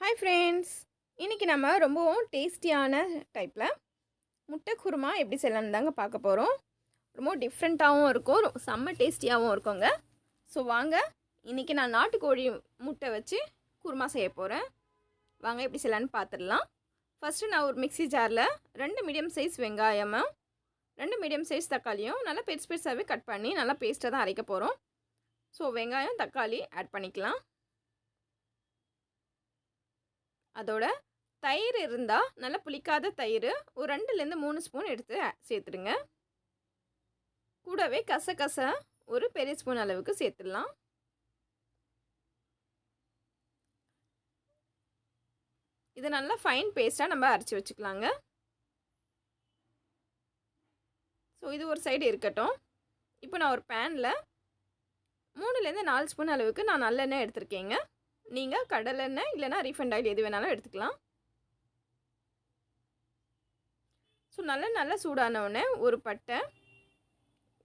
Hi friends, இன்றைக்கி நம்ம ரொம்பவும் டேஸ்டியான டைப்பில் முட்டை குருமா எப்படி செய்யலான்னு தாங்க பார்க்க போகிறோம். ரொம்ப டிஃப்ரெண்ட்டாகவும் இருக்கும், செம்ம டேஸ்டியாகவும் இருக்குங்க. ஸோ வாங்க, இன்றைக்கி நான் நாட்டுக்கோழி முட்டை வச்சு குருமா செய்ய போகிறேன். வாங்க எப்படி செய்யலான்னு பார்த்துடலாம். ஃபஸ்ட்டு நான் ஒரு மிக்ஸி ஜாரில் 2 மீடியம் சைஸ் வெங்காயமும் 2 மீடியம் சைஸ் தக்காளியும் நல்லா பெருசு பெருசாகவே கட் பண்ணி நல்லா பேஸ்ட்டாக தான் அரைக்க போகிறோம். ஸோ வெங்காயம் தக்காளி ஆட் பண்ணிக்கலாம். அதோட தயிர் இருந்தால் நல்லா புளிக்காத தயிர் ஒரு 2லேருந்து 3 ஸ்பூன் எடுத்து சேர்த்துடுங்க. கூடவே கசகசா ஒரு பெரிய ஸ்பூன் அளவுக்கு சேர்த்துடலாம். இது நல்லா ஃபைன் பேஸ்ட்டாக நம்ம அரைச்சி வச்சுக்கலாங்க. ஸோ இது ஒரு சைடு இருக்கட்டும். இப்போ நான் ஒரு பேனில் 3லேருந்து 4 ஸ்பூன் அளவுக்கு நான் நல்லெண்ணெய் எடுத்திருக்கேங்க. நீங்கள் கடலெண்ணெய் இல்லைனா ரீஃபைண்ட் ஆயில் எது வேணாலும் எடுத்துக்கலாம். ஸோ நல்லா சூடானவுடனே ஒரு பட்டை,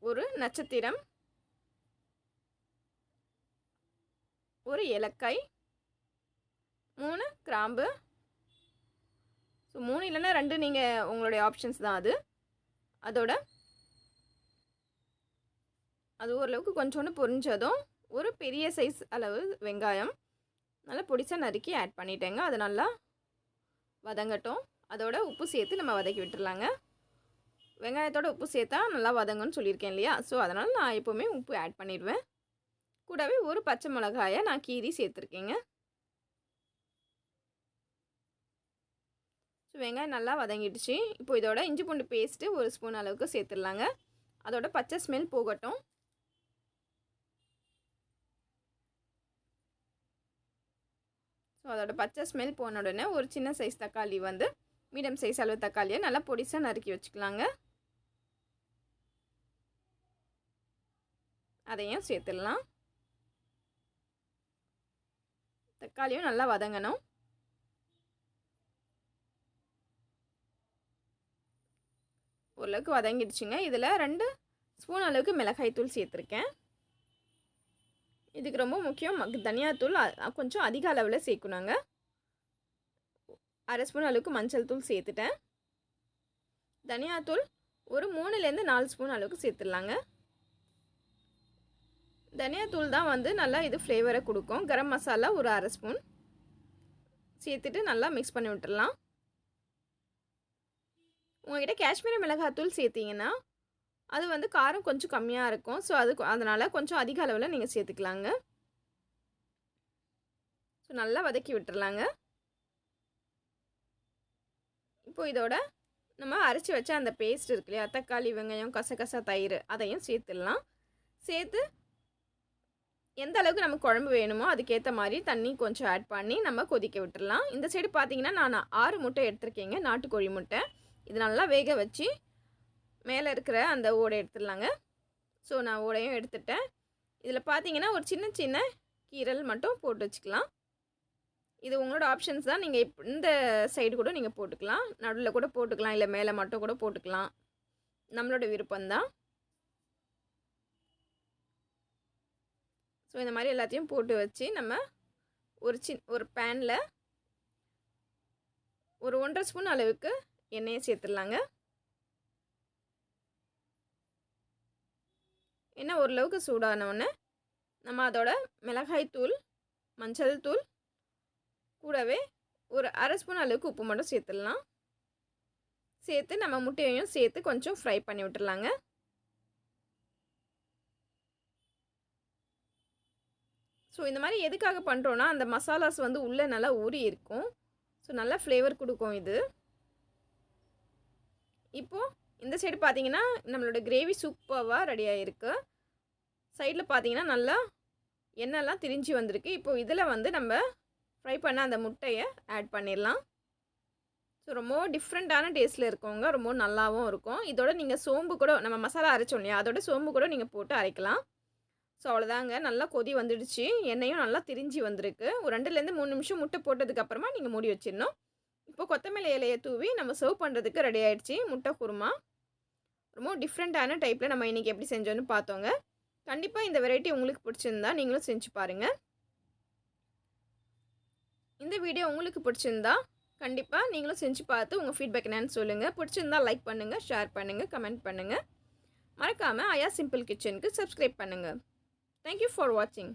ஒரு நட்சத்திரம், ஒரு ஏலக்காய், 3 கிராம்பு. ஸோ 3 இல்லைன்னா 2 நீங்கள் உங்களுடைய ஆப்ஷன்ஸ் தான் அது. அதோட அது ஓரளவுக்கு கொஞ்சோண்டு பொரிஞ்சதும் ஒரு பெரிய சைஸ் அளவு வெங்காயம் நல்லா பொடிசாக நறுக்கி ஆட் பண்ணிட்டேங்க. அது நல்லா வதங்கட்டும். அதோட உப்பு சேர்த்து நம்ம வதக்கி விட்டுடலாங்க. வெங்காயத்தோட உப்பு சேர்த்தா நல்லா வதங்குன்னு சொல்லியிருக்கேன் இல்லையா? ஸோ அதனால் நான் எப்போவுமே உப்பு ஆட் பண்ணிடுவேன். கூடவே ஒரு பச்சை மிளகாயை நான் கீரி சேர்த்துருக்கேங்க. ஸோ வெங்காயம் நல்லா வதங்கிடுச்சு. இப்போ இதோட இஞ்சி பூண்டு பேஸ்ட்டு ஒரு ஸ்பூன் அளவுக்கு சேர்த்துடலாங்க. அதோட பச்சை ஸ்மெல் போகட்டும். ஸோ அதோட பச்சை ஸ்மெல் போன உடனே ஒரு சின்ன சைஸ் தக்காளி மீடியம் சைஸ் அளவு தக்காளியை நல்லா பொடிசாக நறுக்கி வச்சுக்கலாங்க. அதையும் சேர்த்துடலாம். தக்காளியும் நல்லா வதங்கணும். ஓரளவுக்கு வதங்கிடுச்சுங்க. இதில் 2 ஸ்பூன் அளவுக்கு மிளகாய் தூள் சேர்த்துருக்கேன். இதுக்கு ரொம்ப முக்கியம் தனியாத்தூள் கொஞ்சம் அதிக அளவில் சேர்க்கணுங்க. 1/2 ஸ்பூன் அளவுக்கு மஞ்சள் தூள் சேர்த்துட்டேன். தனியாத்தூள் ஒரு 3லேருந்து 4 ஸ்பூன் அளவுக்கு சேர்த்துடலாங்க. தனியாத்தூள் தான் நல்லா இது ஃப்ளேவரை கொடுக்கும். கரம் மசாலா ஒரு 1/2 ஸ்பூன் சேர்த்துட்டு நல்லா மிக்ஸ் பண்ணி விட்டுடலாம். உங்கள்கிட்ட காஷ்மீரி மிளகாத்தூள் சேர்த்திங்கன்னா அது காரம் கொஞ்சம் கம்மியாக இருக்கும். ஸோ அதனால் கொஞ்சம் அதிக அளவில் நீங்கள் சேர்த்துக்கலாங்க. ஸோ நல்லா வதக்கி விட்டுறலாங்க. இப்போ இதோட நம்ம அரைச்சி வச்ச அந்த பேஸ்ட் இருக்கு இல்லையா, தக்காளி வெங்காயம் கசகசா தயிர், அதையும் சேர்த்துடலாம். சேர்த்து எந்த அளவுக்கு நமக்கு குழம்பு வேணுமோ அதுக்கேற்ற மாதிரி தண்ணி கொஞ்சம் ஆட் பண்ணி நம்ம கொதிக்க விட்டுடலாம். இந்த சைடு பார்த்திங்கன்னா நான் 6 முட்டை எடுத்திருக்கேங்க, நாட்டுக்கோழி முட்டை. இது நல்லா வேக வச்சு மேலே இருக்கிற அந்த ஓடை எடுத்துடலாங்க. ஸோ நான் ஓடையும் எடுத்துட்டேன். இதில் பார்த்தீங்கன்னா ஒரு சின்ன சின்ன கீரல் மட்டும் போட்டு வச்சுக்கலாம். இது உங்களோட ஆப்ஷன்ஸ் தான். நீங்கள் இந்த சைடு கூட நீங்கள் போட்டுக்கலாம், நடுவில் கூட போட்டுக்கலாம், இல்லை மேலே மட்டும் கூட போட்டுக்கலாம். நம்மளோட விருப்பம்தான். ஸோ இந்த மாதிரி எல்லாத்தையும் போட்டு வச்சு நம்ம ஒரு பேனில் ஒரு 1.5 ஸ்பூன் அளவுக்கு எண்ணெயை சேர்த்துடலாங்க. எண்ணெய் ஓரளவுக்கு சூடானவுடனே நம்ம அதோட மிளகாய் தூள், மஞ்சள் தூள், கூடவே ஒரு 1/2 ஸ்பூன் அளவுக்கு உப்பு மட்டும் சேர்த்துடலாம். சேர்த்து நம்ம முட்டையையும் சேர்த்து கொஞ்சம் ஃப்ரை பண்ணி விட்டுடலாங்க. ஸோ இந்த மாதிரி எதுக்காக பண்ணுறோன்னா அந்த மசாலாஸ் உள்ளே நல்லா ஊறி இருக்கும். ஸோ நல்லா ஃப்ளேவர் கொடுக்கும் இது. இப்போது இந்த சைடு பார்த்தீங்கன்னா நம்மளோட கிரேவி சூப்பராக ரெடி ஆகிருக்கு. சைடில் பார்த்தீங்கன்னா நல்லா எண்ணெய்லாம் திரிஞ்சு வந்திருக்கு. இப்போது இதில் நம்ம ஃப்ரை பண்ண அந்த முட்டையை ஆட் பண்ணிடலாம். ஸோ ரொம்ப டிஃப்ரெண்ட்டான டேஸ்ட்டில் இருக்கவங்க, ரொம்ப நல்லாவும் இருக்கும். இதோட நீங்கள் சோம்பு கூட, நம்ம மசாலா அரைச்சோம் இல்லையா, அதோட சோம்பு கூட நீங்கள் போட்டு அரைக்கலாம். ஸோ அவ்வளோதாங்க, நல்லா கொதி வந்துடுச்சு. எண்ணெயும் நல்லா திரிஞ்சு வந்திருக்கு. ஒரு 2லேருந்து 3 நிமிஷம் முட்டை போட்டதுக்கப்புறமா நீங்கள் மூடி வச்சிடணும். இப்போ கொத்தமல்லி இலையை தூவி நம்ம சர்வ் பண்ணுறதுக்கு ரெடி ஆகிடுச்சு முட்டை குருமா. ரொம்ப டிஃப்ரெண்ட்டான டைப்பில் நம்ம இன்றைக்கி எப்படி செஞ்சோன்னு பார்த்தோங்க. கண்டிப்பாக இந்த வெரைட்டி உங்களுக்கு பிடிச்சிருந்தா நீங்களும் செஞ்சு பாருங்கள். இந்த வீடியோ உங்களுக்கு பிடிச்சிருந்தா கண்டிப்பாக நீங்களும் செஞ்சு பார்த்து உங்கள் ஃபீட்பேக் என்னன்னு சொல்லுங்கள். பிடிச்சிருந்தா லைக் பண்ணுங்கள், ஷேர் பண்ணுங்கள், கமெண்ட் பண்ணுங்கள். மறக்காமல் ஐயா சிம்பிள் கிச்சனுக்கு சப்ஸ்கிரைப் பண்ணுங்கள். தேங்க்யூ ஃபார் வாட்சிங்.